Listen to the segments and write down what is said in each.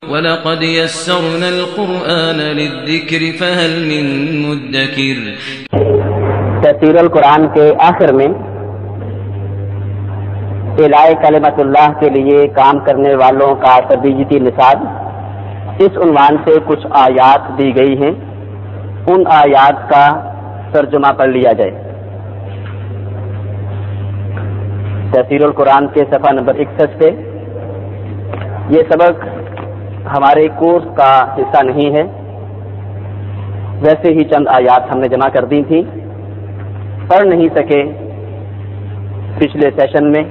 وَلَقَدْ يَسَّرْنَا الْقُرْآنَ لِلذِّكْرِ فَهَلْ مِن مُّدَّكِرٍ۔ تفسیر القرآن کے آخر میں اعلاء کلمت اللہ کے لیے کام کرنے والوں کا تربیتی نصاب، اس عنوان سے کچھ آیات دی گئی ہیں، ان آیات کا ترجمہ پڑھ لیا جائے۔ تفسیر القرآن کے صفحہ نمبر 61 پہ یہ سبق ہمارے کورس کا حصہ نہیں ہے، ویسے ہی چند آیات ہم نے جمع کر دی تھیں، پڑھ نہیں سکے پچھلے سیشن میں،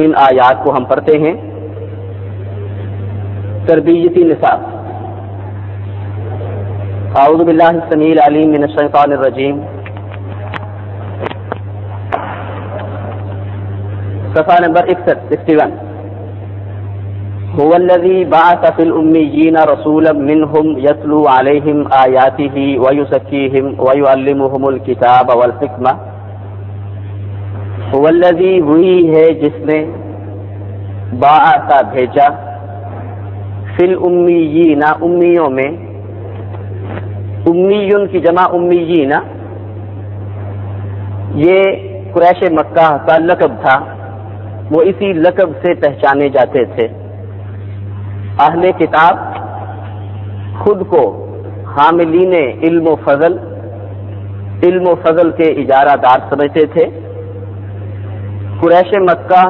ان آیات کو ہم پڑھتے ہیں۔ تربیتی نصاب۔ اعوذ باللہ السمیع العلیم من الشیطان الرجیم، صفحہ نمبر 61۔ هو الذي بعث في الأميين رسولا منهم يتلو عليهم آياته ويزكيهم ويعلمهم الكتاب والحكمة۔ هو الذي وہی ہے جس نے بعث بھیجا، فی الأميين امیوں میں، امیون کی جمع امیین، یہ قریش مکہ کا لقب تھا، وہ اسی لقب سے پہچانے جاتے تھے۔ اہل کتاب خود کو حاملین علم و فضل کے اجارہ دار سمجھتے تھے۔ قریش مکہ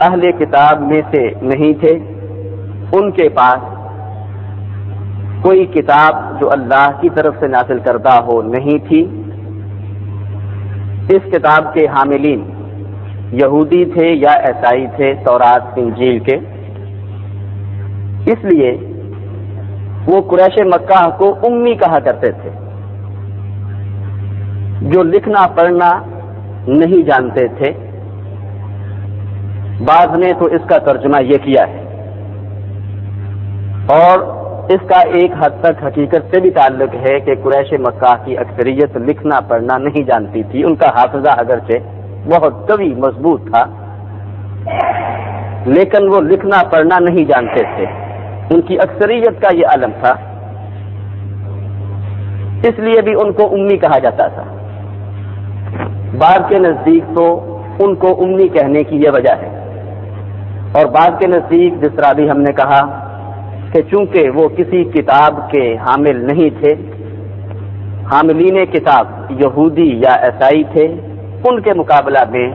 اہل کتاب میں سے نہیں تھے، ان کے پاس کوئی کتاب جو اللہ کی طرف سے نازل کردہ ہو نہیں تھی۔ اس کتاب کے حاملین یہودی تھے یا عیسائی تھے، تورات انجیل کے، اس لیے وہ قریش مکہ کو امی کہا کرتے تھے، جو لکھنا پڑھنا نہیں جانتے تھے۔ بعض نے تو اس کا ترجمہ یہ کیا ہے، اور اس کا ایک حد تک حقیقت سے بھی تعلق ہے کہ قریش مکہ کی اکثریت لکھنا پڑھنا نہیں جانتی تھی، ان کا حافظہ اگرچہ بہت قوی مضبوط تھا، لیکن وہ لکھنا پڑھنا نہیں جانتے تھے، ان کی اکثریت کا یہ عالم تھا، اس لیے بھی ان کو امی کہا جاتا تھا۔ بعض کے نزدیک تو ان کو امی کہنے کی یہ وجہ ہے، اور بعض کے نزدیک جس طرح بھی ہم نے کہا کہ چونکہ وہ کسی کتاب کے حامل نہیں تھے، حاملین کتاب یہودی یا عیسائی تھے، ان کے مقابلہ میں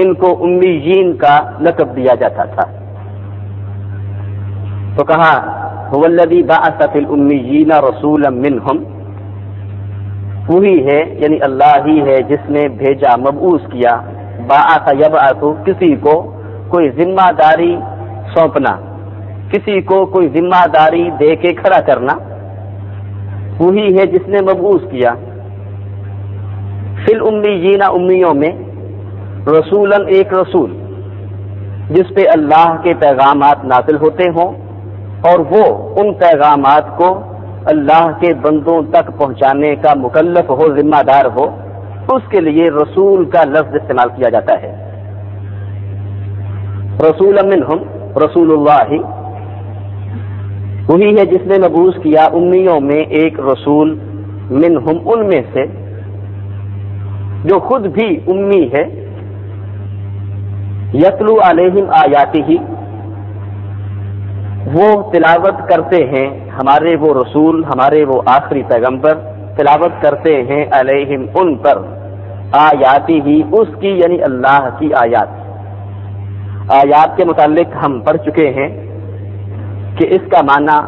ان کو امیین کا لقب دیا جاتا تھا۔ تو کہا هو الذی بعث فی الامیین رسولا منہم، وہی ہے یعنی اللہ ہی ہے جس نے بھیجا، مبعوث کیا، بعث یبعث، کسی کو کوئی ذمہ داری سونپنا، کسی کو کوئی ذمہ داری دے کے کھڑا کرنا، وہی ہے جس نے مبعوث کیا فی الامیین امیوں میں، رسولا ایک رسول جس پہ اللہ کے پیغامات نازل ہوتے ہوں اور وہ ان پیغامات کو اللہ کے بندوں تک پہنچانے کا مکلف ہو، ذمہ دار ہو، اس کے لیے رسول کا لفظ استعمال کیا جاتا ہے۔ رسول منہم، رسول اللہ، وہی ہے جس نے مبعوث کیا امیوں میں ایک رسول، منہم ان میں سے، جو خود بھی امی ہے، یتلو علیہم آیاتہ، وہ تلاوت کرتے ہیں، ہمارے وہ رسول، ہمارے وہ آخری پیغمبر تلاوت کرتے ہیں علیہم ان پر، آیاتی ہی اس کی یعنی اللہ کی آیات۔ آیات کے متعلق ہم پڑھ چکے ہیں کہ اس کا معنی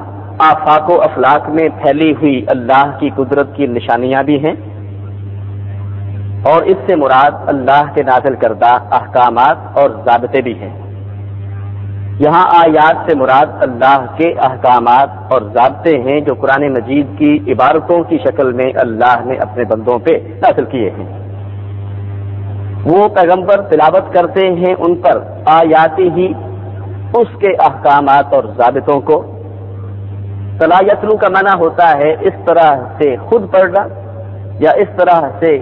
آفاق و افلاک میں پھیلی ہوئی اللہ کی قدرت کی نشانیاں بھی ہیں، اور اس سے مراد اللہ کے نازل کردہ احکامات اور ضابطے بھی ہیں۔ یہاں آیات سے مراد اللہ کے احکامات اور ضابطے ہیں جو قرآن مجید کی عبارتوں کی شکل میں اللہ نے اپنے بندوں پہ نازل کیے ہیں۔ وہ پیغمبر تلاوت کرتے ہیں ان پر آیاتی ہی، اس کے احکامات اور ضابطوں کو۔ تلا یتلو کا معنی ہوتا ہے اس طرح سے خود پڑھنا، یا اس طرح سے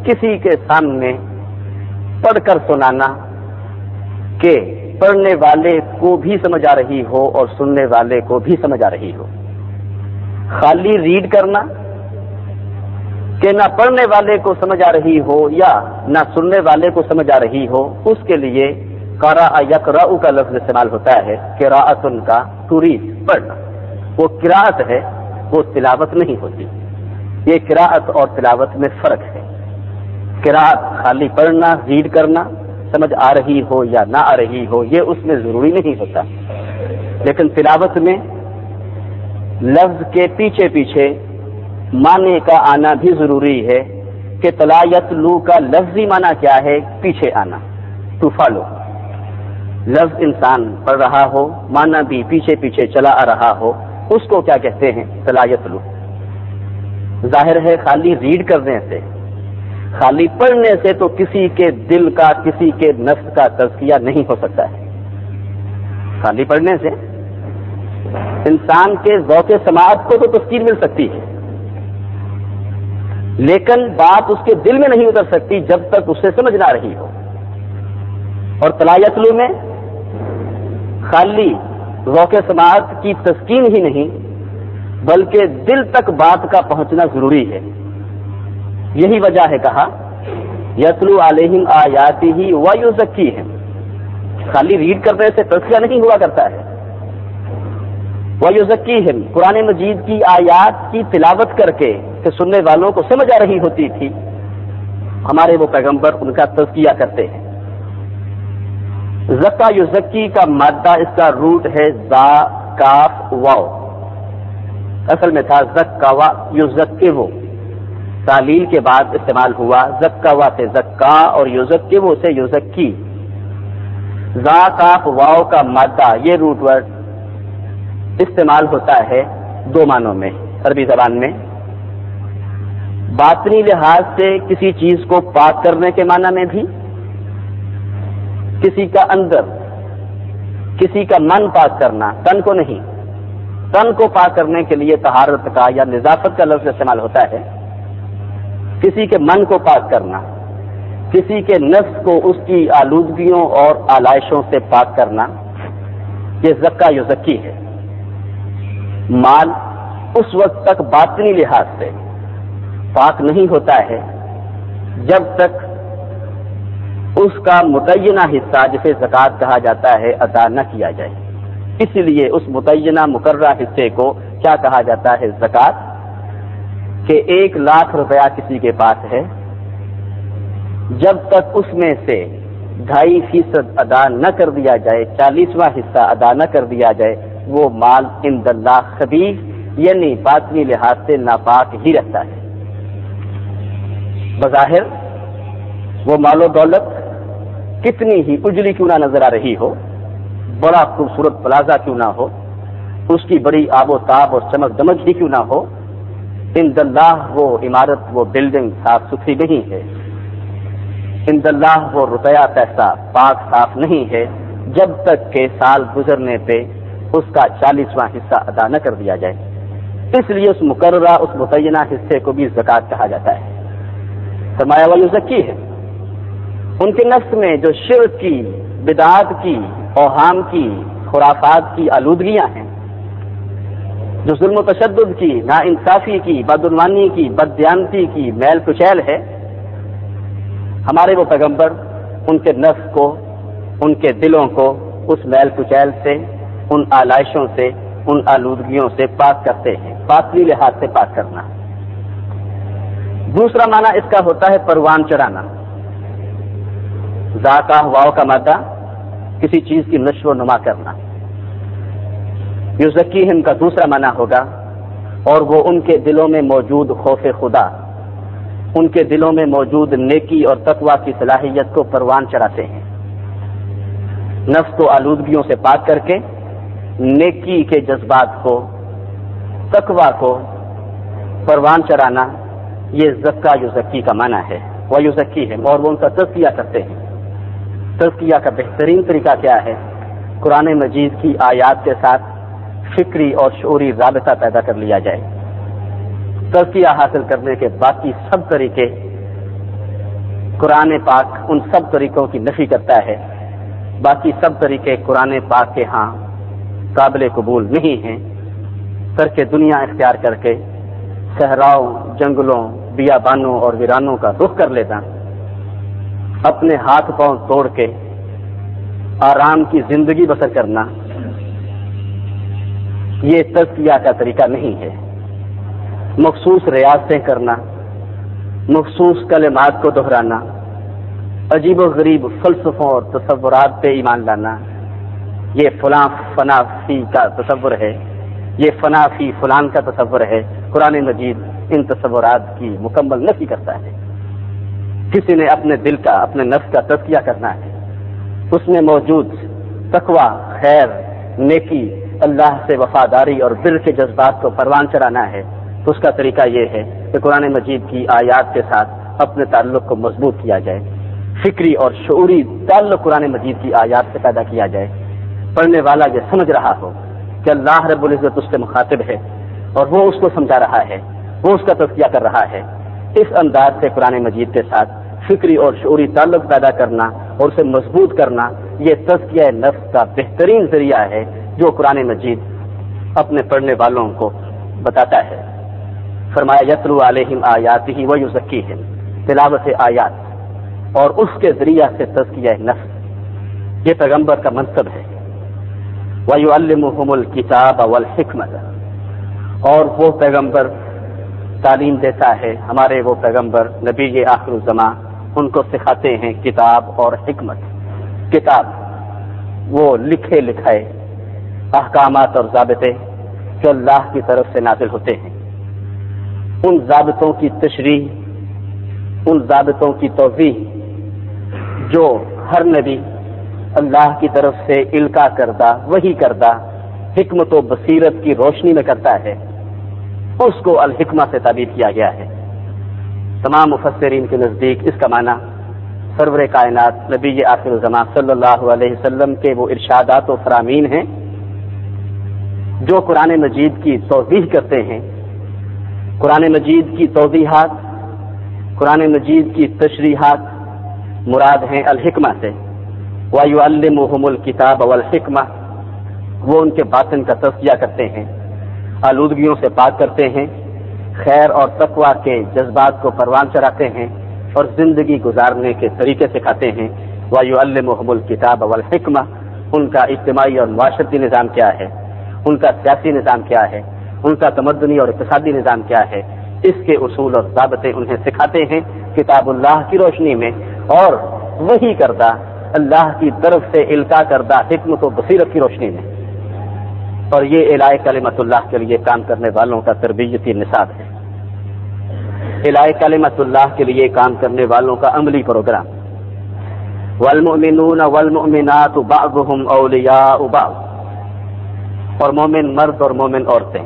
کسی کے سامنے پڑھ کر سنانا کہ پڑھنے والے کو بھی سمجھ آ رہی ہو اور سننے والے کو بھی سمجھ آ رہی ہو. خالی ریڈ کرنا کہ نہ پڑھنے والے کو سمجھ آ رہی ہو یا نہ سننے والے کو سمجھ آ رہی ہو، اس کے لیے قرأ یقرأ کا لفظ استعمال ہوتا ہے. قراءۃ کا ٹو ریڈ، پڑھنا، وہ قراءت ہے، وہ تلاوت نہیں ہوتی. یہ قراءت اور تلاوت میں فرق ہے. قراءت خالی پڑھنا، ریڈ کرنا، سمجھ آ رہی ہو یا نہ آ رہی ہو یہ اس میں ضروری نہیں ہوتا. لیکن تلاوت میں لفظ کے پیچھے پیچھے معنی کا آنا بھی ضروری ہے کہ تلا یتلو کا لفظی معنی کیا ہے؟ پیچھے آنا، ٹو فالو. لفظ انسان پڑھ رہا ہو، معنی بھی پیچھے پیچھے چلا آ رہا ہو، اس کو کیا کہتے ہیں؟ تلا یتلو. ظاہر ہے خالی ریڈ کرنے سے، خالی پڑھنے سے تو کسی کے دل کا، کسی کے نفس کا تزکیہ نہیں ہو سکتا ہے. خالی پڑھنے سے انسان کے ذوق سماعت کو تو تسکین مل سکتی ہے، لیکن بات اس کے دل میں نہیں اتر سکتی جب تک اسے سمجھ نہ رہی ہو. اور تلا یتلو میں خالی ذوق سماعت کی تسکین ہی نہیں بلکہ دل تک بات کا پہنچنا ضروری ہے. یہی وجہ ہے کہا یتلو علیہم آیاتہ ویزکیہم. خالی ریڈ کرنے سے تزکیہ نہیں ہوا کرتا ہے. ویزکیہم، قرآن مجید کی آیات کی تلاوت کر کے کہ سننے والوں کو سمجھ آ رہی ہوتی تھی، ہمارے وہ پیغمبر ان کا تزکیہ کرتے ہیں. زکا یزکی کا مادہ، اس کا روٹ ہے زا کاف واو. اصل میں تھا زکوا یزکو، تعلیل کے بعد استعمال ہوا. زکوا سے زکا اور یزکو سے یزکی. زا کاف واو کا مادہ، یہ روٹ ورڈ استعمال ہوتا ہے دو معنوں میں عربی زبان میں. باطنی لحاظ سے کسی چیز کو پاک کرنے کے معنی میں بھی، کسی کا اندر، کسی کا من پاک کرنا، تن کو نہیں، تن کو پاک کرنے کے لیے طہارت کا یا نظافت کا لفظ استعمال ہوتا ہے. کسی کے من کو پاک کرنا، کسی کے نفس کو اس کی آلودگیوں اور آلائشوں سے پاک کرنا، یہ زکا یزکی ہے. مال اس وقت تک باطنی لحاظ سے پاک نہیں ہوتا ہے جب تک اس کا متعینہ حصہ جسے زکوٰۃ کہا جاتا ہے ادا نہ کیا جائے. اسی لیے اس متعینہ مقررہ حصے کو کیا کہا جاتا ہے؟ زکوٰۃ. کہ 1,00,000 روپیہ کسی کے پاس ہے، جب تک اس میں سے 2.5% ادا نہ کر دیا جائے، 40واں حصہ ادا نہ کر دیا جائے، وہ مال عند اللہ خبیث، یعنی باطنی لحاظ سے ناپاک ہی رہتا ہے. بظاہر وہ مال و دولت کتنی ہی اجلی کیوں نہ نظر آ رہی ہو، بڑا خوبصورت پلازا کیوں نہ ہو، اس کی بڑی آب و تاب اور چمک دمک ہی کیوں نہ ہو، عند اللہ وہ عمارت، وہ بلڈنگ صاف ستھری نہیں ہے. عند اللہ وہ روپیہ پیسہ پاک صاف نہیں ہے جب تک کہ سال گزرنے پہ اس کا 40واں حصہ ادا نہ کر دیا جائے. اس لیے اس مقررہ، اس متعینہ حصے کو بھی زکوٰۃ کہا جاتا ہے. فرمایا ویزکی ہے. ان کے نفس میں جو شرک کی، بدعات کی، اوہام کی، خرافات کی آلودگیاں ہیں، جو ظلم و تشدد کی، ناانصافی کی، بدعنوانی کی، بددیانتی کی میل کچیل ہے، ہمارے وہ پیغمبر ان کے نفس کو، ان کے دلوں کو اس میل کچیل سے، ان آلائشوں سے، ان آلودگیوں سے پاک کرتے ہیں. باطنی لحاظ سے پاک کرنا. دوسرا معنی اس کا ہوتا ہے پروان چڑھانا. ذاکا واو کا مادہ، کسی چیز کی نشو و نما کرنا. یزکیہم کا دوسرا معنی ہوگا، اور وہ ان کے دلوں میں موجود خوف خدا، ان کے دلوں میں موجود نیکی اور تقوی کی صلاحیت کو پروان چڑھاتے ہیں. نفس کو آلودگیوں سے پاک کر کے نیکی کے جذبات کو، تقوی کو پروان چڑھانا، یہ زکا یزکی کا معنی ہے. وہ یزکی ہے، اور وہ ان کا تزکیہ کرتے ہیں. تزکیہ کا بہترین طریقہ کیا ہے؟ قرآن مجید کی آیات کے ساتھ فکری اور شعوری رابطہ پیدا کر لیا جائے. تزکیہ حاصل کرنے کے باقی سب طریقے، قرآن پاک ان سب طریقوں کی نفی کرتا ہے باقی سب طریقے قرآن پاک کے ہاں قابل قبول نہیں ہیں، ترک دنیا اختیار کر کے صحراؤں، جنگلوں، بیابانوں اور ویرانوں کا رخ کر لینا، اپنے ہاتھ پاؤں توڑ کے آرام کی زندگی بسر کرنا، یہ تزکیہ کا طریقہ نہیں ہے۔ مخصوص ریاضتیں کرنا، مخصوص کلمات کو دہرانا، عجیب و غریب فلسفوں اور تصورات پہ ایمان لانا، یہ فلاں فنا فی کا تصور ہے، یہ فنا فی فلان کا تصور ہے۔ قرآن مجید ان تصورات کی مکمل نفی کرتا ہے۔ کسی نے اپنے دل کا، اپنے نفس کا تزکیہ کرنا ہے، اس میں موجود تقوی، خیر، نیکی، اللہ سے وفاداری اور بر کے جذبات کو پروان چڑھانا ہے، تو اس کا طریقہ یہ ہے کہ قرآن مجید کی آیات کے ساتھ اپنے تعلق کو مضبوط کیا جائے، فکری اور شعوری تعلق قرآن مجید کی آیات سے پیدا کیا جائے، پڑھنے والا یہ سمجھ رہا ہو کہ اللہ رب العزت اس سے مخاطب ہے اور وہ اس کو سمجھا رہا ہے، وہ اس کا تزکیہ کر رہا ہے۔ اس انداز سے قرآن مجید کے ساتھ فکری اور شعوری تعلق پیدا کرنا اور اسے مضبوط کرنا، یہ تزکیہ نفس کا بہترین ذریعہ ہے جو قرآن مجید اپنے پڑھنے والوں کو بتاتا ہے۔ فرمایا یتلو علیہم آیاتہ ویزکیہم، تلاوت آیات اور اس کے ذریعہ سے تزکیہ نفس، یہ پیغمبر کا منصب ہے۔ وَيُعَلِّمُهُمُ الْكِتَابَ وَالْحِكْمَةَ، اور وہ پیغمبر تعلیم دیتا ہے، ہمارے وہ پیغمبر نبی آخر الزماں ان کو سکھاتے ہیں کتاب اور حکمت۔ کتاب وہ لکھے لکھائے احکامات اور ضابطے جو اللہ کی طرف سے نازل ہوتے ہیں، ان ضابطوں کی تشریح، ان ضابطوں کی توضیح جو ہر نبی اللہ کی طرف سے القا کردہ، وحی کردہ حکمت و بصیرت کی روشنی میں کرتا ہے، اس کو الحکمہ سے تعبیر کیا گیا ہے۔ تمام مفسرین کے نزدیک اس کا معنی سرور کائنات نبی آخر الزمان صلی اللہ علیہ وسلم کے وہ ارشادات و فرامین ہیں جو قرآن مجید کی توضیح کرتے ہیں۔ قرآن مجید کی توضیحات، قرآن مجید کی تشریحات مراد ہیں الحکمہ سے۔ وَيُعَلِّمُهُمُ الْكِتَابَ وَالْحِكْمَةَ، وہ ان کے باطن کا تزکیہ کرتے ہیں، آلودگیوں سے پاک کرتے ہیں، خیر اور تقوی کے جذبات کو پروان چڑھاتے ہیں اور زندگی گزارنے کے طریقے سکھاتے ہیں۔ وَيُعَلِّمُهُمُ الْكِتَابَ وَالْحِكْمَةَ، ان کا اجتماعی اور معاشرتی نظام کیا ہے، ان کا سیاسی نظام کیا ہے، ان کا تمدنی اور اقتصادی نظام کیا ہے، اس کے اصول اور ضابطے انہیں سکھاتے ہیں کتاب اللہ کی روشنی میں اور وحی کردہ اللہ کی طرف سے القا کردہ حکمت و بصیرت کی روشنی میں۔ اور یہ الہ کلمت اللہ کے لیے کام کرنے والوں کا تربیتی نصاب ہے، الہ کلمت اللہ کے لیے کام کرنے والوں کا عملی پروگرام۔ والمؤمنون والمؤمنات بعضهم اولیاء بعض، اور مومن مرد اور مومن عورتیں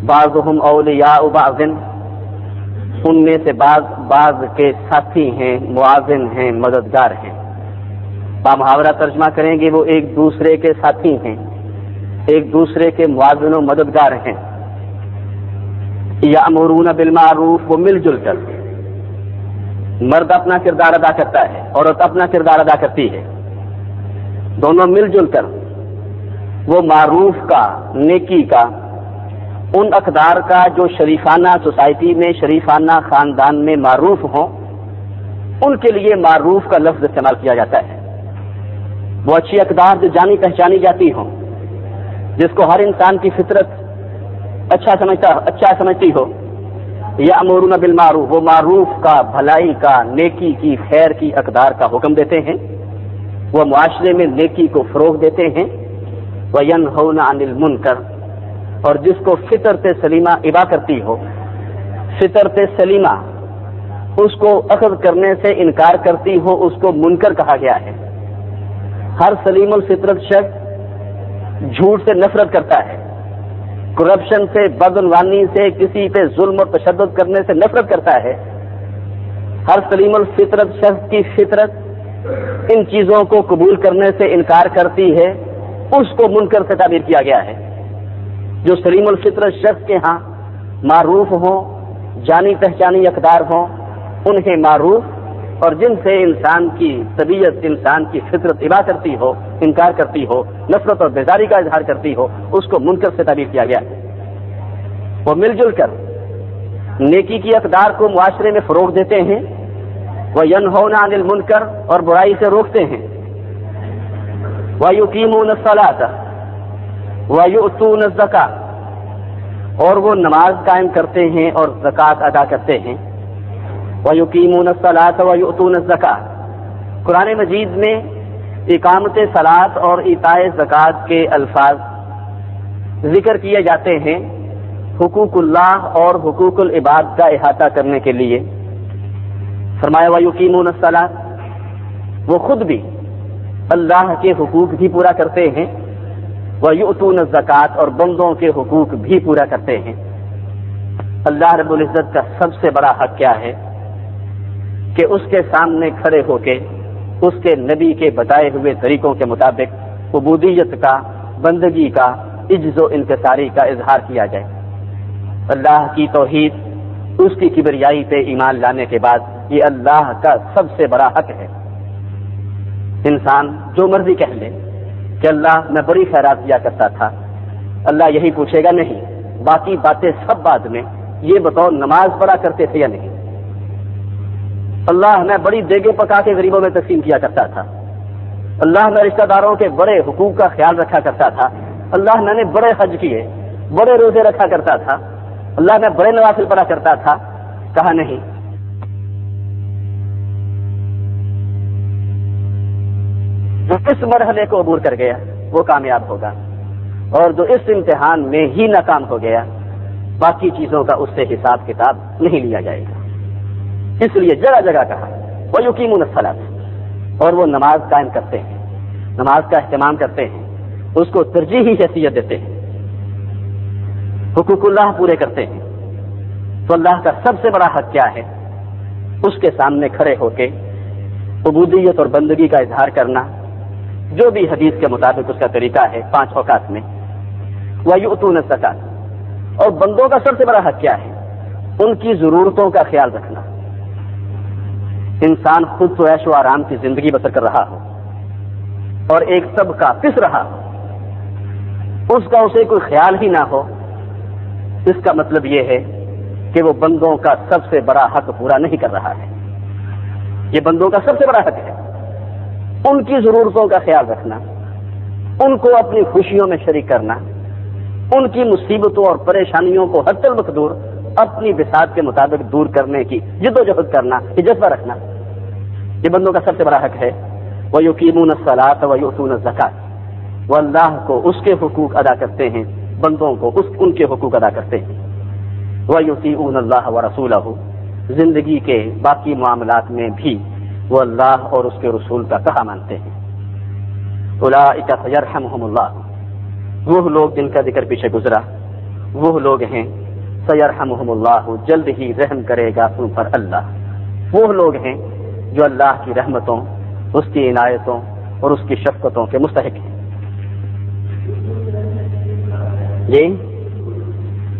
بعضهم اولیاء بعض، ان میں سے بعض کے ساتھی ہیں، معاون ہیں، مددگار ہیں۔ بامحاورہ ترجمہ کریں گے وہ ایک دوسرے کے ساتھی ہیں، ایک دوسرے کے معاون و مددگار ہیں۔ یامرون بالمعروف، وہ مل جل کر، مرد اپنا کردار ادا کرتا ہے، عورت اپنا کردار ادا کرتی ہے، دونوں مل جل کر وہ معروف کا، نیکی کا، ان اقدار کا جو شریفانہ سوسائٹی میں، شریفانہ خاندان میں معروف ہوں، ان کے لیے معروف کا لفظ استعمال کیا جاتا ہے۔ وہ اچھی اقدار جو جانی پہچانی جاتی ہوں، جس کو ہر انسان کی فطرت اچھا سمجھتی ہو۔ یامرون بالمعروف، وہ معروف کا، بھلائی کا، نیکی کی، خیر کی اقدار کا حکم دیتے ہیں، وہ معاشرے میں نیکی کو فروغ دیتے ہیں۔ وینہون عن المنکر، اور جس کو فطرت سلیمہ ابا کرتی ہو، فطرت سلیمہ اس کو اخذ کرنے سے انکار کرتی ہو، اس کو منکر کہا گیا ہے۔ ہر سلیم الفطرت شخص جھوٹ سے نفرت کرتا ہے، کرپشن سے، بدعنوانی سے، کسی پہ ظلم اور تشدد کرنے سے نفرت کرتا ہے۔ ہر سلیم الفطرت شخص کی فطرت ان چیزوں کو قبول کرنے سے انکار کرتی ہے، اس کو منکر سے تعبیر کیا گیا ہے۔ جو سلیم الفطرت شخص کے ہاں معروف ہوں، جانی پہچانی اقدار ہوں، انہیں معروف، اور جن سے انسان کی طبیعت، انسان کی فطرت ابا کرتی ہو، انکار کرتی ہو، نفرت اور بیزاری کا اظہار کرتی ہو، اس کو منکر سے تعبیر کیا گیا۔ وہ مل جل کر نیکی کی اقدار کو معاشرے میں فروغ دیتے ہیں، وَيَنْهَوْنَ عَنِ الْمُنْكَرِ اور برائی سے روکتے ہیں، وَيُقِيمُونَ الصَّلَاةَ وَيُؤْتُونَ الزَّكَاةَ اور وہ نماز قائم کرتے ہیں اور زکوٰۃ ادا کرتے ہیں۔ وَيُقِيمُونَ الصَّلَاةَ وَيُؤْتُونَ الزَّكَاةَ قرآن مجید میں اقامت صلاۃ اور ایتاء زکوٰۃ کے الفاظ ذکر کیے جاتے ہیں حقوق اللہ اور حقوق العباد کا احاطہ کرنے کے لیے۔ فرمایا وَيُقِيمُونَ الصَّلَاةَ وہ خود بھی اللہ کے حقوق بھی پورا کرتے ہیں، وَيُؤْتُونَ الزَّكَاةَ اور بندوں کے حقوق بھی پورا کرتے ہیں۔ اللہ رب العزت کا سب سے بڑا حق کیا ہے کہ اس کے سامنے کھڑے ہو کے اس کے نبی کے بتائے ہوئے طریقوں کے مطابق عبودیت کا، بندگی کا، عجز و انکساری کا اظہار کیا جائے۔ اللہ کی توحید، اس کی کبریائی پہ ایمان لانے کے بعد یہ اللہ کا سب سے بڑا حق ہے۔ انسان جو مرضی کہہ لے کہ اللہ میں بڑی خیرات کیا کرتا تھا، اللہ یہی پوچھے گا نہیں، باقی باتیں سب بعد میں، یہ بتاؤ نماز پڑھا کرتے تھے یا نہیں؟ اللہ میں بڑی دیگیں پکا کے غریبوں میں تقسیم کیا کرتا تھا، اللہ میں رشتہ داروں کے بڑے حقوق کا خیال رکھا کرتا تھا، اللہ میں نے بڑے حج کیے، بڑے روزے رکھا کرتا تھا، اللہ میں بڑے نوافل پڑھا کرتا تھا۔ کہا نہیں۔ جو اس مرحلے کو عبور کر گیا وہ کامیاب ہوگا، اور جو اس امتحان میں ہی ناکام ہو گیا باقی چیزوں کا اس سے حساب کتاب نہیں لیا جائے گا۔ اس لیے جگہ جگہ کہا وَيُقِيمُونَ الصَّلَاةَ اور وہ نماز قائم کرتے ہیں، نماز کا اہتمام کرتے ہیں، اس کو ترجیحی حیثیت دیتے ہیں، حقوق اللہ پورے کرتے ہیں۔ تو اللہ کا سب سے بڑا حق کیا ہے؟ اس کے سامنے کھڑے ہو کے عبودیت اور بندگی کا اظہار کرنا، جو بھی حدیث کے مطابق اس کا طریقہ ہے 5 اوقات میں۔ وَيُؤْتُونَ الزَّكَاةَ اور بندوں کا سب سے بڑا حق کیا ہے؟ ان کی ضرورتوں کا خیال رکھنا۔ انسان خود تو عیش و آرام کی زندگی بسر کر رہا ہو اور ایک طبقہ پس رہا ہو، اس کا اسے کوئی خیال ہی نہ ہو، اس کا مطلب یہ ہے کہ وہ بندوں کا سب سے بڑا حق پورا نہیں کر رہا ہے۔ یہ بندوں کا سب سے بڑا حق ہے، ان کی ضرورتوں کا خیال رکھنا، ان کو اپنی خوشیوں میں شریک کرنا، ان کی مصیبتوں اور پریشانیوں کو حد المقدور اپنی بساط کے مطابق دور کرنے کی جد و جہد کرنا، یہ جذبہ رکھنا، یہ بندوں کا سب سے بڑا حق ہے۔ وَيُقِيمُونَ الصَّلَاةَ وَيُؤْتُونَ الزَّكَاةَ وہ اللہ کو اس کے حقوق ادا کرتے ہیں، بندوں کو ان کے حقوق ادا کرتے ہیں۔ وَيُطِيعُونَ اللَّهَ وَرَسُولَهُ زندگی کے باقی معاملات میں بھی وہ اللہ اور اس کے رسول کا کہا مانتے ہیں۔ اولئک سیرحمہم اللہ وہ لوگ جن کا ذکر پیچھے گزرا، وہ لوگ ہیں سیرحمہم اللہ جلد ہی رحم کرے گا ان پر اللہ، وہ لوگ ہیں جو اللہ کی رحمتوں، اس کی عنایتوں اور اس کی شفقتوں کے مستحق ہیں۔ یہ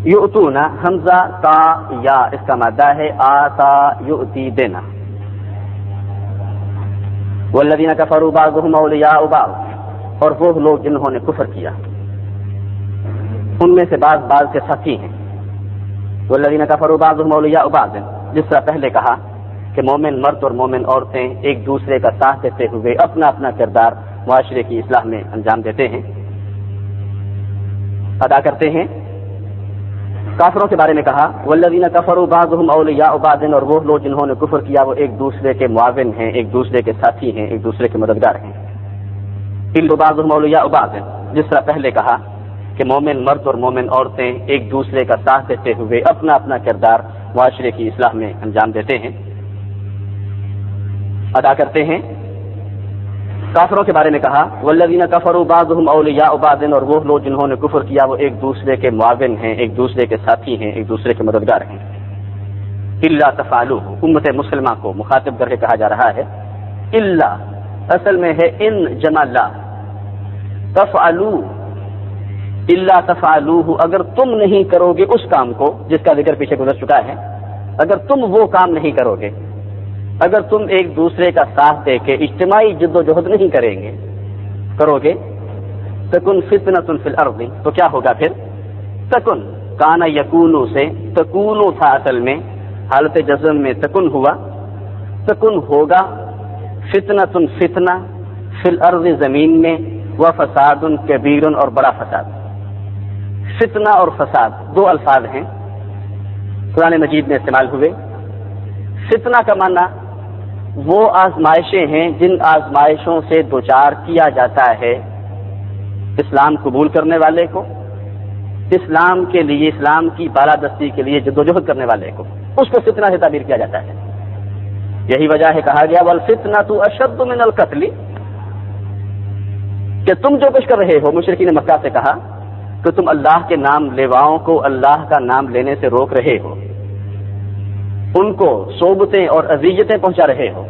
یؤتون حمزہ تا یا اس کا مادہ ہے آتا یؤتی دینا۔ والذین کفروا بعضهم اولیاء بعض اور وہ لوگ جنہوں نے کفر کیا ان میں سے بعض کے ساتھی ہیں۔ والذین کفروا بعضهم اولیاء بعض جس طرح پہلے کہا کہ مومن مرد اور مومن عورتیں ایک دوسرے کا ساتھ دیتے ہوئے اپنا اپنا کردار معاشرے کی اصلاح میں انجام دیتے ہیں، ادا کرتے ہیں۔ کافروں کے بارے میں کہا والذین کفروا بعضهم اولیاء بعض اور وہ لوگ جنہوں نے کفر کیا وہ ایک دوسرے کے معاون ہیں، ایک دوسرے کے ساتھی ہیں، ایک دوسرے کے مددگار ہیں۔ الا بعضهم اولیاء بعض جس طرح پہلے کہا کہ مومن مرد اور مومن عورتیں ایک دوسرے کا ساتھ دیتے ہوئے اپنا اپنا کردار معاشرے کی اصلاح میں انجام دیتے ہیں، ادا کرتے ہیں۔ کافروں کے بارے میں کہا والذین کفروا بعضهم اولیاء بعض اور وہ لوگ جنہوں نے کفر کیا وہ ایک دوسرے کے معاون ہیں، ایک دوسرے کے ساتھی ہیں، ایک دوسرے کے مددگار ہیں۔ الا تفعلوه امت مسلمہ کو مخاطب کر کے کہا جا رہا ہے، الا اصل میں ہے ان جمع لا، تفعلوا الا تفعلوه اگر تم نہیں کرو گے اس کام کو جس کا ذکر پیچھے گزر چکا ہے، اگر تم وہ کام نہیں کرو گے، اگر تم ایک دوسرے کا ساتھ دے کے اجتماعی جد و جہد نہیں کرو گے تکن فتنۃ فی الارض، تو کیا ہوگا پھر؟ تکن کانا یکونو سے تکونو تھا اصل میں، حالت جزم میں تکن ہوا، تکن ہوگا فتنۃ فتنہ فی الارض زمین میں، و فساد کبیر اور بڑا فساد۔ فتنہ اور فساد دو الفاظ ہیں قرآن مجید میں استعمال ہوئے۔ فتنہ کا معنی وہ آزمائشیں ہیں جن آزمائشوں سے دوچار کیا جاتا ہے اسلام قبول کرنے والے کو، اسلام کے لیے، اسلام کی بالادستی کے لیے جدوجہد کرنے والے کو، اس کو فتنہ سے تعبیر کیا جاتا ہے۔ یہی وجہ ہے کہا گیا والفتنۃ اشد من القتل، کہ تم جو کچھ کر رہے ہو، مشرکین مکہ سے کہا کہ تم اللہ کے نام لیواؤں کو اللہ کا نام لینے سے روک رہے ہو، ان کو صوبتیں اور اذیتیں پہنچا رہے ہو،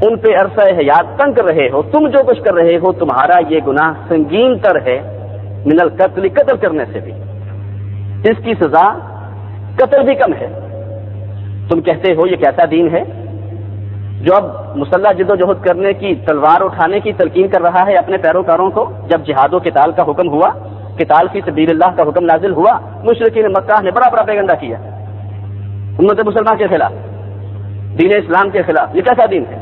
ان پہ عرصہ حیات تنگ کر رہے ہو، تم جو کچھ کر رہے ہو تمہارا یہ گناہ سنگین تر ہے من القتل، قتل کرنے سے بھی، اس کی سزا قتل بھی کم ہے۔ تم کہتے ہو یہ کیسا دین ہے جو اب مسلح جد و جہد کرنے کی، تلوار اٹھانے کی تلقین کر رہا ہے اپنے پیروکاروں کو؟ جب جہاد و قتال کا حکم ہوا، قتال فی سبیل اللہ کا حکم نازل ہوا، مشرکین مکہ نے بڑا پروپیگنڈا کیا امت مسلمان کے خلاف، دین اسلام کے خلاف۔ یہ کیسا دین ہے؟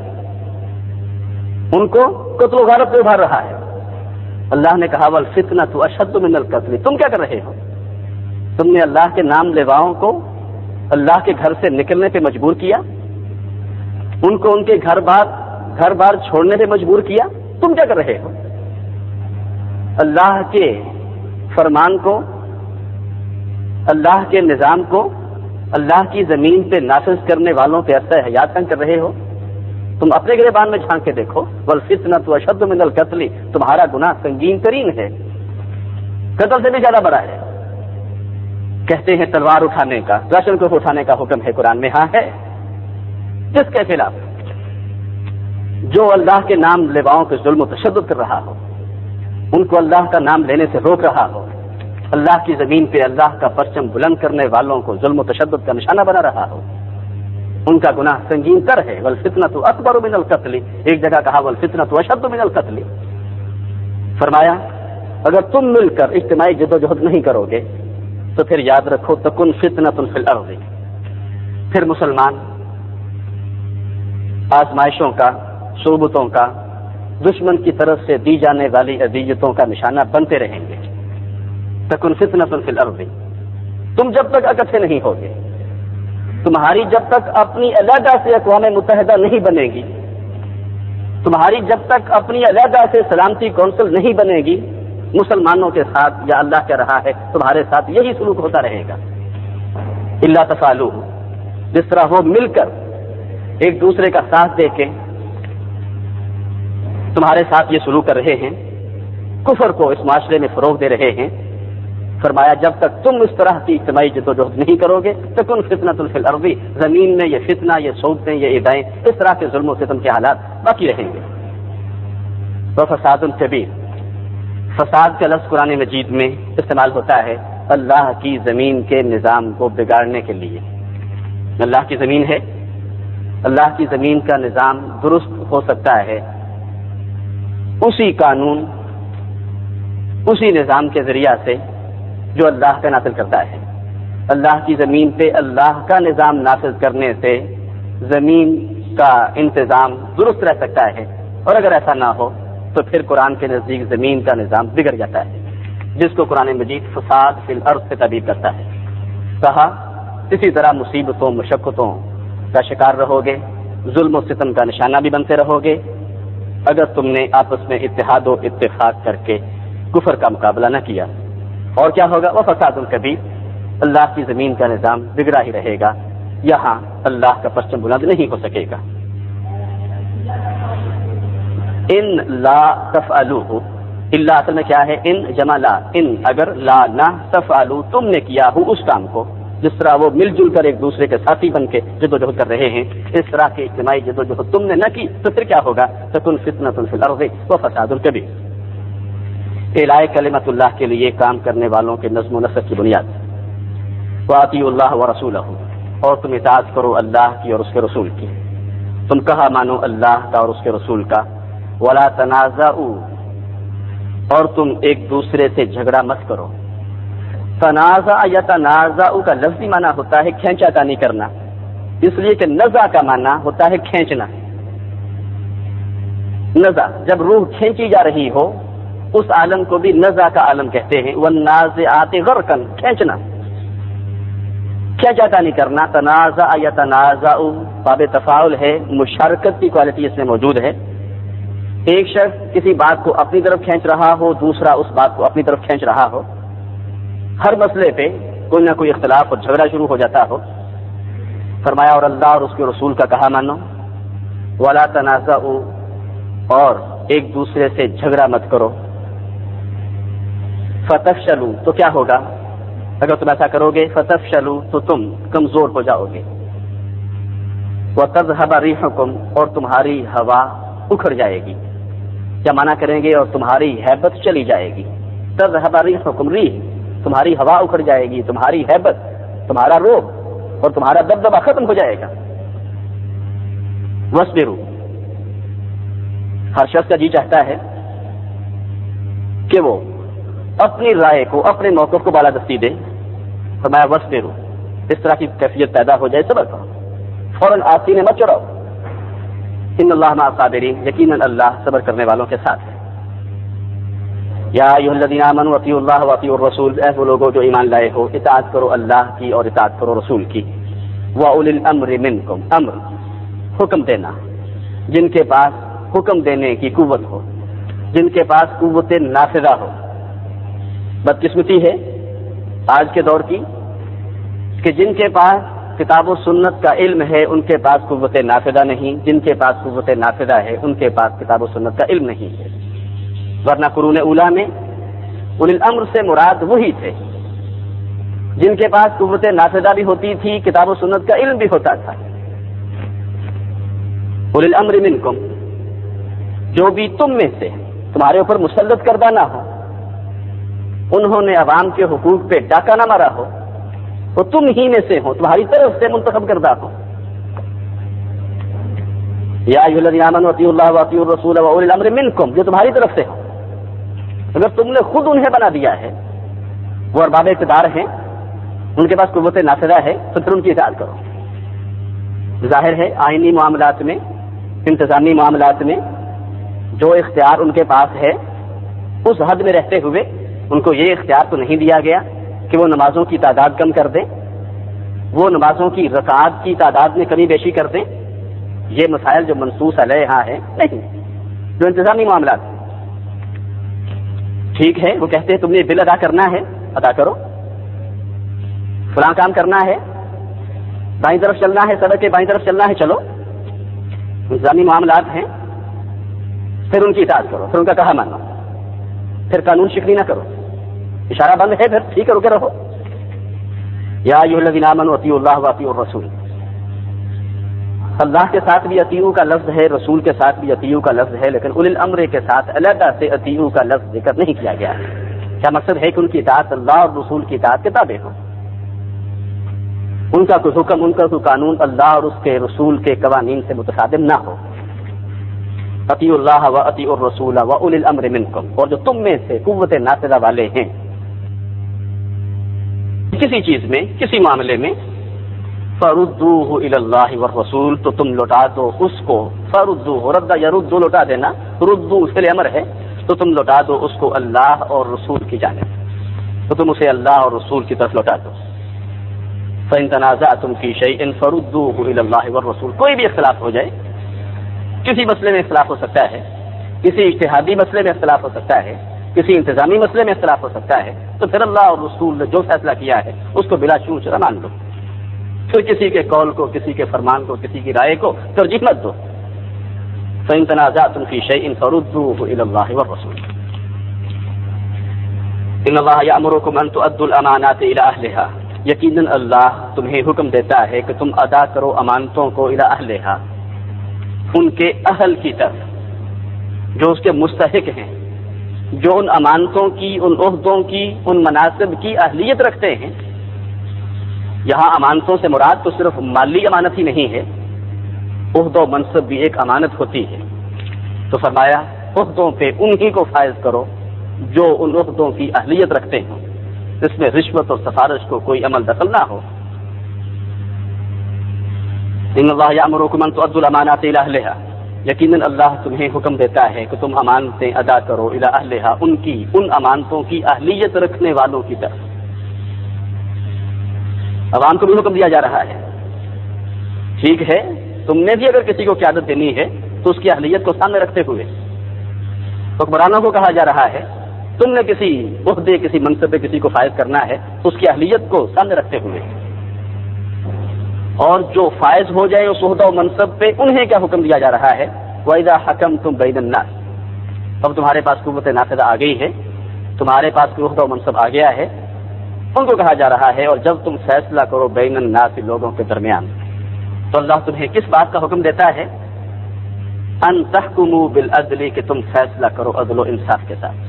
ان کو قتل و غارت پہ ابھار رہا ہے۔ اللہ نے کہا والفتنۃ اشد من القتل، تم کیا کر رہے ہو؟ تم نے اللہ کے نام لیواؤں کو اللہ کے گھر سے نکلنے پہ مجبور کیا، ان کو ان کے گھر بار چھوڑنے پہ مجبور کیا، تم کیا کر رہے ہو؟ اللہ کے فرمان کو، اللہ کے نظام کو اللہ کی زمین پہ نافذ کرنے والوں پہ عرصہ حیات تنگ کر رہے ہو۔ تم اپنے گریبان میں جھانک کے دیکھو، والفتنۃ اشد من القتل، تمہارا گناہ سنگین ترین ہے، قتل سے بھی زیادہ بڑا ہے۔ کہتے ہیں تلوار اٹھانے کا، راشن کو اٹھانے کا حکم ہے قرآن میں، ہاں ہے، جس کے خلاف جو اللہ کے نام لیواؤں کے ظلم و تشدد کر رہا ہو، ان کو اللہ کا نام لینے سے روک رہا ہو، اللہ کی زمین پہ اللہ کا پرچم بلند کرنے والوں کو ظلم و تشدد کا نشانہ بنا رہا ہو، ان کا گناہ سنگین تر ہے۔ والفتنۃ اکبر من القتل، ایک جگہ کہا والفتنۃ اشد من القتل۔ فرمایا اگر تم مل کر اجتماعی جد و جہد نہیں کرو گے تو پھر یاد رکھو تکن فتنۃ فی الارض، پھر مسلمان آزمائشوں کا، صعوبتوں کا، دشمن کی طرف سے دی جانے والی اذیتوں کا نشانہ بنتے رہیں گے۔ تکن فتنۃ فی الارض، تم جب تک اکٹھے نہیں ہوگے، تمہاری جب تک اپنی علیحدہ سے اقوام متحدہ نہیں بنے گی، تمہاری جب تک اپنی علیحدہ سے سلامتی کونسل نہیں بنے گی مسلمانوں کے ساتھ، یا اللہ کہہ رہا ہے تمہارے ساتھ یہی سلوک ہوتا رہے گا۔ الا تفعلوہ، جس طرح وہ مل کر ایک دوسرے کا ساتھ دے کے تمہارے ساتھ یہ سلوک کر رہے ہیں، کفر کو اس معاشرے میں فروغ دے رہے ہیں، فرمایا جب تک تم اس طرح کی اجتماعی جد و جہد نہیں کرو گے تکن فتنۃ فی الارض، زمین میں یہ فتنہ، یہ صعوبتیں، یہ ایذائیں، اس طرح کے ظلم و ستم کے حالات باقی رہیں گے۔ وفساد کبیر، فساد کا لفظ قرآن مجید میں استعمال ہوتا ہے اللہ کی زمین کے نظام کو بگاڑنے کے لیے۔ اللہ کی زمین ہے، اللہ کی زمین کا نظام درست ہو سکتا ہے اسی قانون، اسی نظام کے ذریعہ سے جو اللہ کا نافذ کرتا ہے۔ اللہ کی زمین پہ اللہ کا نظام نافذ کرنے سے زمین کا انتظام درست رہ سکتا ہے، اور اگر ایسا نہ ہو تو پھر قرآن کے نزدیک زمین کا نظام بگڑ جاتا ہے، جس کو قرآن مجید فساد فی الارض سے تعبیر کرتا ہے۔ کہا اسی طرح مصیبتوں، مشقتوں کا شکار رہو گے، ظلم و ستم کا نشانہ بھی بنتے رہو گے اگر تم نے آپس میں اتحاد و اتفاق کر کے کفر کا مقابلہ نہ کیا۔ اور کیا ہوگا؟ وفساد کبیر، اللہ کی زمین کا نظام بگڑا ہی رہے گا، یہاں اللہ کا پرچم بلند نہیں ہو سکے گا۔ ان لا تفعلوہ، الا اصل میں کیا ہے؟ ان جمع لا، ان اگر لا نہ تفعلوا، تم نے کیا ہو اس کام کو، جس طرح وہ مل جل کر ایک دوسرے کے ساتھی بن کے جد و جہد کر رہے ہیں، اس طرح کے اجتماعی جد و جہد تم نے نہ کی تو پھر کیا ہوگا؟ تکن فتنۃ فی الارض وفساد کبیر۔ اعلاء کلمت اللہ کے لیے کام کرنے والوں کے نظم و نسق کی بنیاد، واطیعوا اللہ ورسولہ، اور تم اطاعت کرو اللہ کی اور اس کے رسول کی، تم کہا مانو اللہ کا اور اس کے رسول کا، ولا تنازعوا، اور تم ایک دوسرے سے جھگڑا مت کرو۔ تنازع یا تنازع کا لفظی معنی ہوتا ہے کھینچا تانی کرنا، اس لیے کہ نزع کا معنی ہوتا ہے کھینچنا۔ نزع جب روح کھینچی جا رہی ہو اس عالم کو بھی نزع کا عالم کہتے ہیں۔ والنازعات غرقا، کھینچنا، کھینچا تانی کرنا۔ تنازع یا تنازع باب تفاعل ہے، مشارکت کی کوالٹی اس میں موجود ہے۔ ایک شخص کسی بات کو اپنی طرف کھینچ رہا ہو، دوسرا اس بات کو اپنی طرف کھینچ رہا ہو، ہر مسئلے پہ کوئی نہ کوئی اختلاف اور جھگڑا شروع ہو جاتا ہو۔ فرمایا اور اللہ اور اس کے رسول کا کہا مانو، ولا تنازعوا، اور ایک دوسرے سے جھگڑا مت کرو۔ فتفشلوا، تو کیا ہوگا اگر تم ایسا کرو گے؟ فتفشلوا، تو تم کمزور ہو جاؤ گے۔ وتذهب ريحكم، اور تمہاری ہوا اکھڑ جائے گی۔ کیا معنی کریں گے؟ اور تمہاری ہیبت چلی جائے گی۔ تذهب ريحكم، ریح تمہاری ہوا اکھڑ جائے گی، تمہاری ہیبت، تمہارا روب اور تمہارا دبدبہ ختم ہو جائے گا۔ واصبروا، ہر شخص کا جی چاہتا ہے کہ وہ اپنی رائے کو، اپنے موقف کو بالادستی دے۔ فرمایا واصبروا، اس طرح کی کیفیت پیدا ہو جائے، صبر کرو، فوراً آستین مت چڑھاؤ۔ ان اللہ مع الصابرین، یقیناً اللہ صبر کرنے والوں کے ساتھ ہے۔ یا ایھا الذین آمنوا اطیعوا اللہ واطیعوا الرسول، اے وہ لوگوں جو ایمان لائے ہو، اطاعت کرو اللہ کی اور اطاعت کرو رسول کی۔ واولی الامر منکم، امر حکم دینا، جن کے پاس حکم دینے کی قوت ہو، جن کے پاس قوت نافذہ ہو۔ بدقسمتی ہے آج کے دور کی کہ جن کے پاس کتاب و سنت کا علم ہے ان کے پاس قوت نافذہ نہیں، جن کے پاس قوت نافذہ ہے ان کے پاس کتاب و سنت کا علم نہیں ہے۔ ورنہ قرون اولیٰ میں اولی الامر سے مراد وہی تھے جن کے پاس قوت نافذہ بھی ہوتی تھی، کتاب و سنت کا علم بھی ہوتا تھا۔ اولی الامر منکم، جو بھی تم میں سے تمہارے اوپر مسلط کردہ نہ ہو، انہوں نے عوام کے حقوق پہ ڈاکہ نہ مارا ہو، وہ تم ہی میں سے ہو، تمہاری طرف سے منتخب کردہ ہو۔ یا ایھا الذین آمنوا اطیعوا اللہ واطیعوا الرسول واولی الامر منکم، جو تمہاری طرف سے ہو۔ اگر تم نے خود انہیں بنا دیا ہے، وہ ارباب اقتدار ہیں، ان کے پاس قوت نافذہ ہے، تو پھر ان کی اطاعت کرو۔ ظاہر ہے آئینی معاملات میں، انتظامی معاملات میں جو اختیار ان کے پاس ہے، اس حد میں رہتے ہوئے ان کو یہ اختیار تو نہیں دیا گیا کہ وہ نمازوں کی تعداد کم کر دیں، وہ نمازوں کی رکعات کی تعداد میں کمی بیشی کر دیں۔ یہ مسائل جو منصوص علیہ ہیں نہیں، جو انتظامی معاملات ہیں۔ ٹھیک ہے، وہ کہتے ہیں تم نے بل ادا کرنا ہے، ادا کرو، فلاں کام کرنا ہے، بائیں طرف چلنا ہے، سڑک کے بائیں طرف چلنا ہے، چلو، انتظامی معاملات ہیں، پھر ان کی اطاعت کرو، پھر ان کا کہا مانو، پھر قانون شکنی نہ کرو، اشارہ بند ہے پھر ٹھیک ہے، رکے رہو۔ یا ایھا الذین آمنوا اطیعوا اللہ واطیعوا الرسول، اللہ کے ساتھ بھی اطیعوا کا لفظ ہے، رسول کے ساتھ بھی اطیعوا کا لفظ ہے، لیکن اولی الامر کے ساتھ علیحدہ سے اطیعوا کا لفظ ذکر نہیں کیا گیا ہے۔ کیا مقصد ہے کہ ان کی اطاعت اللہ اور رسول کی اطاعت کے تابع ہو، ان کا کوئی حکم، ان کا کوئی قانون اللہ اور اس کے رسول کے قوانین سے متصادم نہ ہو۔ اطیعوا اللہ واطیعوا الرسول واولی الامر منکم، اور جو تم میں سے قوت نافذہ والے ہیں کسی چیز میں، کسی معاملے میں، فردوہ الی اللہ والرسول، تو تم لوٹا دو اس کو، فردوہ، رد یرد، لوٹا دینا، ردو فعل امر ہے، تو تم لوٹا دو اس کو اللہ اور رسول کی جانب، تو تم اسے اللہ اور رسول کی طرف لوٹا دو۔ فإن تنازعتم فی شیء فردوہ الی اللہ والرسول، کوئی بھی اختلاف ہو جائے، کسی مسئلے میں اختلاف ہو سکتا ہے، کسی اجتہادی مسئلے میں اختلاف ہو سکتا ہے، کسی انتظامی مسئلے میں اختلاف ہو سکتا ہے، تو پھر اللہ اور رسول نے جو فیصلہ کیا ہے اس کو بلا چون چرا مان لو، پھر کسی کے قول کو، کسی کے فرمان کو، کسی کی رائے کو ترجیح مت دو۔ فإن تنازعتم فی شیء فردوہ الی اللہ والرسول۔ ان اللہ یأمرکم ان تؤدوا الامانات الی اہلہا، یقیناً اللہ تمہیں حکم دیتا ہے کہ تم ادا کرو امانتوں کو الی اہلہا، ان کے اہل کی طرف، جو اس کے مستحق ہیں، جو ان امانتوں کی، ان عہدوں کی، ان مناصب کی اہلیت رکھتے ہیں، یہاں امانتوں سے مراد تو صرف مالی امانت ہی نہیں ہے، عہد و منصب بھی ایک امانت ہوتی ہے۔ تو فرمایا عہدوں پہ انہی کو فائز کرو جو ان عہدوں کی اہلیت رکھتے ہیں، اس میں رشوت اور سفارش کو کوئی عمل دخل نہ ہو۔ ان اللہ یامرکم ان تؤدوا الامانات الی اہلھا، یقیناً اللہ تمہیں حکم دیتا ہے کہ تم امانتیں ادا کرو الی اہلھا، ان امانتوں کی اہلیت رکھنے والوں کی طرف۔ عوام کو بھی حکم دیا جا رہا ہے، ٹھیک ہے تم نے بھی اگر کسی کو قیادت دینی ہے تو اس کی اہلیت کو سامنے رکھتے ہوئے، حکمرانوں کو کہا جا رہا ہے تم نے کسی عہدے کسی منصب پہ کسی کو فائز کرنا ہے تو اس کی اہلیت کو سامنے رکھتے ہوئے، اور جو فائز ہو جائے اس عہدہ و منصب پہ انہیں کیا حکم دیا جا رہا ہے، وَإِذَا حَكَمْتُمْ بَيْنَ النَّاسِ، اب تمہارے پاس قوت نافذہ آ گئی ہے، تمہارے پاس کوئی عہدہ و منصب آ گیا ہے، ان کو کہا جا رہا ہے اور جب تم فیصلہ کرو بین الناس لوگوں کے درمیان، تو اللہ تمہیں کس بات کا حکم دیتا ہے، ان تحکموا بالعدل، کہ تم فیصلہ کرو عدل و انصاف کے ساتھ۔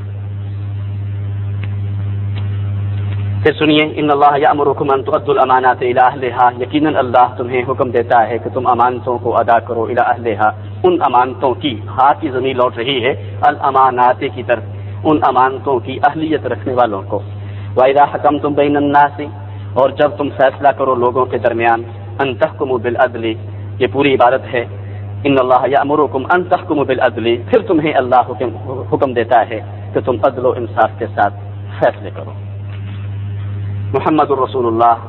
پھر سنیے ان اللہ یامرکم ان تؤدوا الامانات الی اہلھا، یقیناً اللہ تمہیں حکم دیتا ہے کہ تم امانتوں کو ادا کرو الی اہلھا، ان امانتوں کی، ہا کی ضمیر لوٹ رہی ہے الامانات کی طرف، ان امانتوں کی اہلیت رکھنے والوں کو۔ وَإِذَا حَكَمْتُمْ بَيْنَ النَّاسِ، اور جب تم فیصلہ کرو لوگوں کے درمیان، ان تحکموا بالعدل، یہ پوری عبارت ہے ان اللہ یامرکم ان تحکموا بالعدل، پھر تمہیں اللہ حکم دیتا ہے کہ تم عدل و انصاف کے ساتھ فیصلے کرو۔ محمد الرسول اللہ،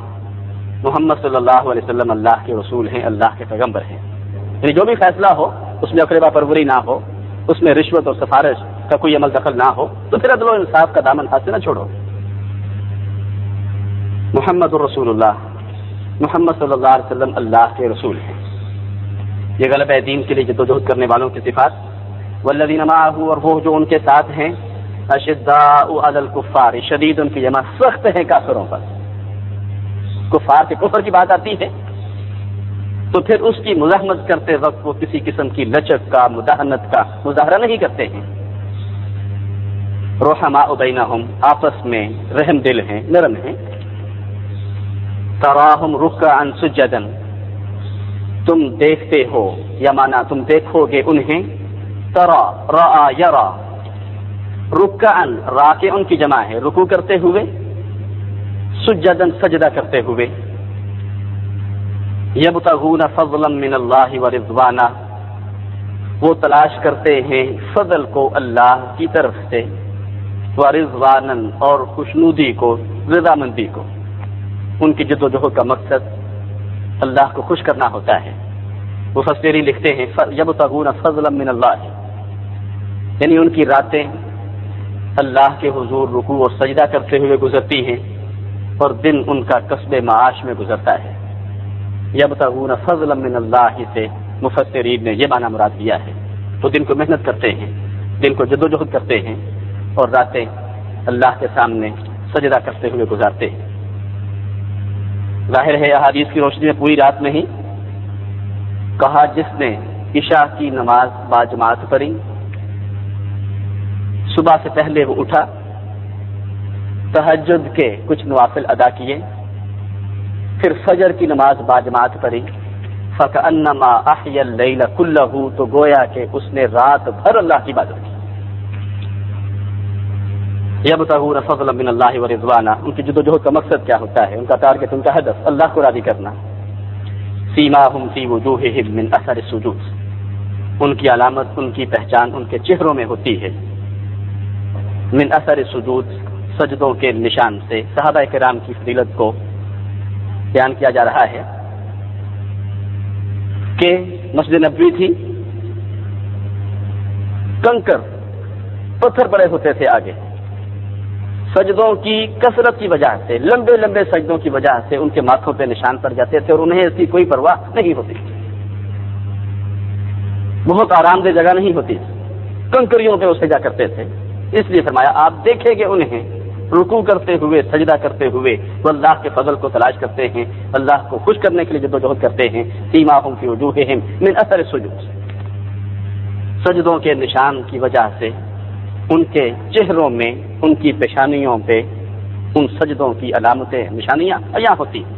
محمد صلی اللہ علیہ وسلم اللہ کے رسول ہیں، اللہ کے پیغمبر ہیں، یعنی جو بھی فیصلہ ہو اس میں اقربا پروری نہ ہو، اس میں رشوت اور سفارش کا کوئی عمل دخل نہ ہو، تو پھر عدل و انصاف کا دامن ہاتھ سے نہ چھوڑو۔ محمد الرسول اللہ، محمد صلی اللہ علیہ وسلم اللہ کے رسول ہیں، یہ غلبہ دین کے لیے جدوجہد کرنے والوں کی صفات۔ والذین معہ، اور وہ جو ان کے ساتھ ہیں، اشداء علی الکفار، شدید ان کی جمع سخت ہے کافروں پر۔ کفار کے کفر کی بات آتی ہے تو پھر اس کی مزاحمت کرتے وقت وہ کسی قسم کی لچک کا، مداہنت کا مظاہرہ نہیں کرتے ہیں۔ رحماء بینہم، آپس میں رحم دل ہیں، نرم ہیں۔ تراہم رکعا سجدا، تم دیکھتے ہو یا مانا تم دیکھو گے انہیں، ترا رآ یرا، رکعا، را کے ان کی جمع ہے رکوع کرتے ہوئے، سجدا سجدہ کرتے ہوئے، یبتغون فضلا من اللہ ورضوانا، وہ تلاش کرتے ہیں فضل کو اللہ کی طرف سے، ورضوانا، اور خوشنودی کو، رضامندی کو۔ ان کی جد و جہد کا مقصد اللہ کو خوش کرنا ہوتا ہے۔ مفسرین لکھتے ہیں یبتغون فضلا من اللہ، یعنی ان کی راتیں اللہ کے حضور رکوع اور سجدہ کرتے ہوئے گزرتی ہیں اور دن ان کا کسب معاش میں گزرتا ہے۔ یبتغون فضلا من اللہ سے مفسرین نے یہ معنی مراد لیا ہے، تو دن کو محنت کرتے ہیں، دن کو جد و جہد کرتے ہیں اور راتیں اللہ کے سامنے سجدہ کرتے ہوئے گزارتے ہیں۔ ظاہر ہے احادیث کی روشنی میں پوری رات نہیں، کہا جس نے عشاء کی نماز باجماعت پڑھی، صبح سے پہلے وہ اٹھا، تہجد کے کچھ نوافل ادا کیے، پھر فجر کی نماز باجماعت پڑھی، فَكَأَنَّمَا أَحْيَا اللَّيْلَ كُلَّهُ، تو گویا کہ اس نے رات بھر اللہ کی عبادت کی۔ یبتغون فضلا من اللہ ورضوانا، ان کی جد و جہد کا مقصد کیا ہوتا ہے، ان کا ٹارگٹ، ان کا ہدف اللہ کو راضی کرنا۔ سیماہم فی وجوہہم من اثر السجود، ان کی علامت، ان کی پہچان ان کے چہروں میں ہوتی ہے، من اثر السجود، سجدوں کے نشان سے۔ صحابہ کرام کی فضیلت کو بیان کیا جا رہا ہے کہ مسجد نبوی تھی، کنکر پتھر پڑے ہوتے تھے آگے، سجدوں کی کثرت کی وجہ سے، لمبے لمبے سجدوں کی وجہ سے ان کے ماتھوں پہ نشان پڑ جاتے تھے اور انہیں اس کی کوئی پرواہ نہیں ہوتی، بہت آرام دہ جگہ نہیں ہوتی، کنکریوں پہ وہ سجدہ کرتے تھے۔ اس لیے فرمایا آپ دیکھیں گے انہیں رکوع کرتے ہوئے، سجدہ کرتے ہوئے، وہ اللہ کے فضل کو تلاش کرتے ہیں، اللہ کو خوش کرنے کے لیے جد و جہد کرتے ہیں۔ سیماہم فی وجوہہم من اثر السجود، سجدوں کے نشان کی وجہ سے ان کے چہروں میں، ان کی پیشانیوں پہ ان سجدوں کی علامتیں، نشانیاں عیاں ہوتی ہیں۔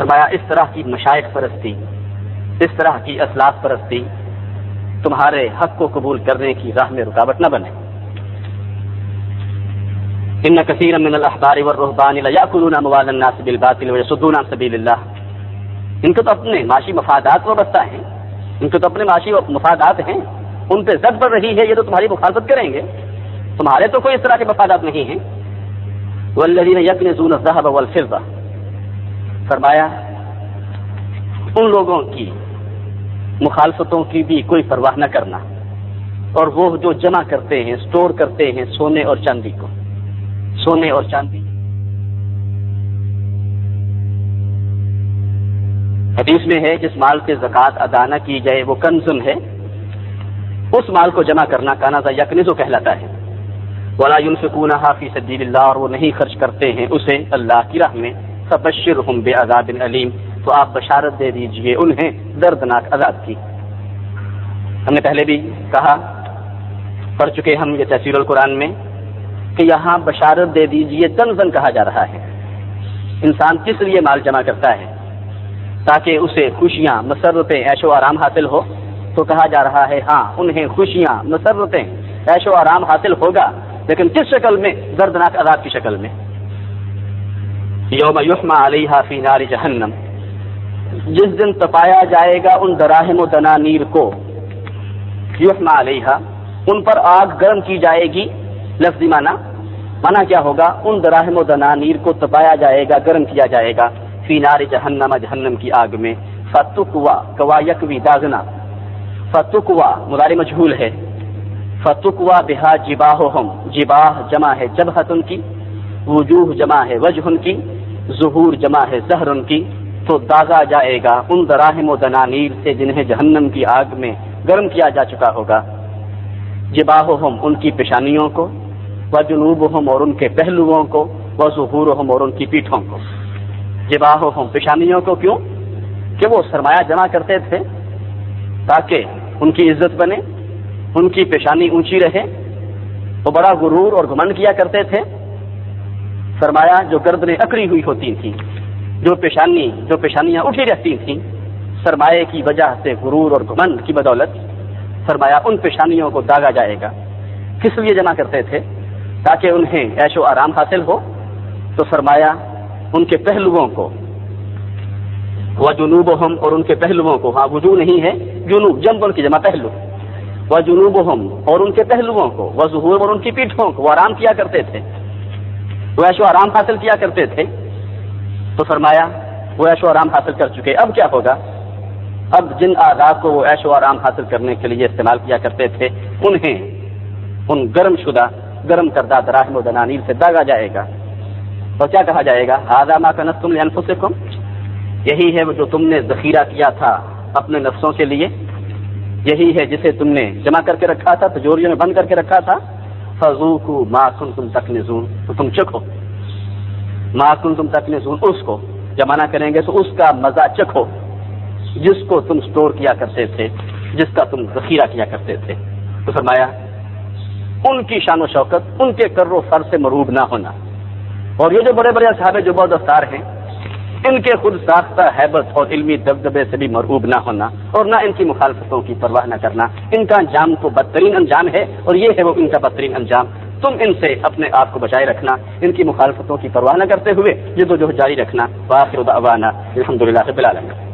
فرمایا اس طرح کی مشائخ پرستی، اس طرح کی اسلاف پرستی تمہارے حق کو قبول کرنے کی راہ میں رکاوٹ نہ بنے۔ ان کثیرا من الاحبار والرهبان ليأكلون اموال الناس بالباطل ويصدون عن سبيل الله۔ ان کو تو اپنے معاشی مفادات وابستہ ہیں، ان کو تو اپنے معاشی مفادات ہیں، ان پہ زد پڑ رہی ہے، یہ تو تمہاری مخالفت کریں گے، تمہارے تو کوئی اس طرح کے مفادات نہیں ہیں۔ والذین یکنزون الذهب والفضة، فرمایا ان لوگوں کی مخالفتوں کی بھی کوئی پرواہ نہ کرنا، اور وہ جو جمع کرتے ہیں، سٹور کرتے ہیں سونے اور چاندی کو، سونے اور چاندی۔ حدیث میں ہے جس مال سے زکوٰۃ ادا نہ کی جائے وہ کنزن ہے، اس مال کو جمع کرنا کانز یکنز کہلاتا ہے۔ ولا ينفقونها في سبيل الله، اور وہ نہیں خرچ کرتے ہیں اسے اللہ کی راہ میں۔ فبشرهم بعذاب علیم، تو آپ بشارت دے دیجئے انہیں دردناک عذاب کی۔ ہم نے پہلے بھی کہا، پڑھ چکے ہم یہ تفسیر القرآن میں، کہ یہاں بشارت دے دیجئے کنزن کہا جا رہا ہے۔ انسان کس لیے مال جمع کرتا ہے؟ تاکہ اسے خوشیاں، مسرتیں، عیش و آرام حاصل ہو، تو کہا جا رہا ہے ہاں انہیں خوشیاں، مسرتیں، عیش و آرام حاصل ہوگا، لیکن کس شکل میں؟ دردناک عذاب کی شکل میں۔ یوم یحمى علیہا فی نار جہنم، جس دن تپایا جائے گا ان دراہم و دنانیر کو، یحمى علیہا، ان پر آگ گرم کی جائے گی۔ لفظی معنی کیا ہوگا؟ ان دراہم و دنانیر کو تپایا جائے گا، گرم کیا جائے گا، فی نار جہنم، جہنم کی آگ میں۔ فتقوا، کوا یکوی داغنا، فتقوا مضارع مجہول ہے، فتقوا بہا جباہہم، جباہ جمع ہے جبہت ان کی، وجوہ جمع ہے وجہ ان کی، ظہور جمع ہے ظہر ان کی، تو داغا جائے گا ان دراہم و دنانیر سے جنہیں جہنم کی آگ میں گرم کیا جا چکا ہوگا۔ جباہہم، ان کی پیشانیوں کو، وجنوبہم، اور ان کے پہلوؤں کو، وظہورہم، اور ان کی پیٹھوں کو۔ جباہہم، پیشانیوں کو، کیوں؟ کہ وہ سرمایہ جمع کرتے تھے تاکہ ان کی عزت بنے، ان کی پیشانی اونچی رہے، وہ بڑا غرور اور گھمنڈ کیا کرتے تھے۔ فرمایا جو گردنیں اکڑی ہوئی ہوتی تھیں، جو پیشانیاں اٹھی رہتی تھیں سرمایے کی وجہ سے، غرور اور گھمنڈ کی بدولت، فرمایا ان پیشانیوں کو داغا جائے گا۔ کس لیے جمع کرتے تھے؟ تاکہ انہیں عیش و آرام حاصل ہو، تو فرمایا ان کے پہلوؤں کو، وجنوبہم، اور ان کے پہلوؤں کو، ہاں وجوہ نہیں ہے، جنوب جنب ان کی جمع پہلو، وجنوبہم، اور ان کے پہلوؤں کو، وظہور، اور ان کی پیٹھوں کو، وہ آرام کیا کرتے تھے، وہ عیش و آرام حاصل کیا کرتے تھے۔ تو فرمایا وہ عیش و آرام حاصل کر چکے، اب کیا ہوگا؟ اب جن اعضاء کو وہ عیش و آرام حاصل کرنے کے لیے استعمال کیا کرتے تھے انہیں ان گرم شدہ، گرم کردہ دراہم و دنانیر سے داغا جائے گا، تو کیا کہا جائے گا؟ ھذا ما کنزتم لانفسکم، یہی ہے جو تم نے ذخیرہ کیا تھا اپنے نفسوں کے لیے، یہی ہے جسے تم نے جمع کر کے رکھا تھا، تجوریوں میں بند کر کے رکھا تھا۔ فذوقوا ما کنتم تکنزون، تو تم چکھو، ما کنتم تکنزون، اس کو جب منع کریں گے تو اس کا مزہ چکھو جس کو تم سٹور کیا کرتے تھے، جس کا تم ذخیرہ کیا کرتے تھے۔ تو فرمایا ان کی شان و شوکت، ان کے کر و فر سے مروب نہ ہونا، اور یہ جو بڑے بڑے اصحاب جبہ و دستار ہیں ان کے خود ساختہ ہیبت اور علمی دبدبے سے بھی مرعوب نہ ہونا، اور نہ ان کی مخالفتوں کی پرواہ نہ کرنا۔ ان کا انجام تو بدترین انجام ہے، اور یہ ہے وہ ان کا بدترین انجام۔ تم ان سے اپنے آپ کو بچائے رکھنا، ان کی مخالفتوں کی پرواہ نہ کرتے ہوئے جدوجہد جاری رکھنا۔ وآخر دعوانا الحمدللہ رب العالمین۔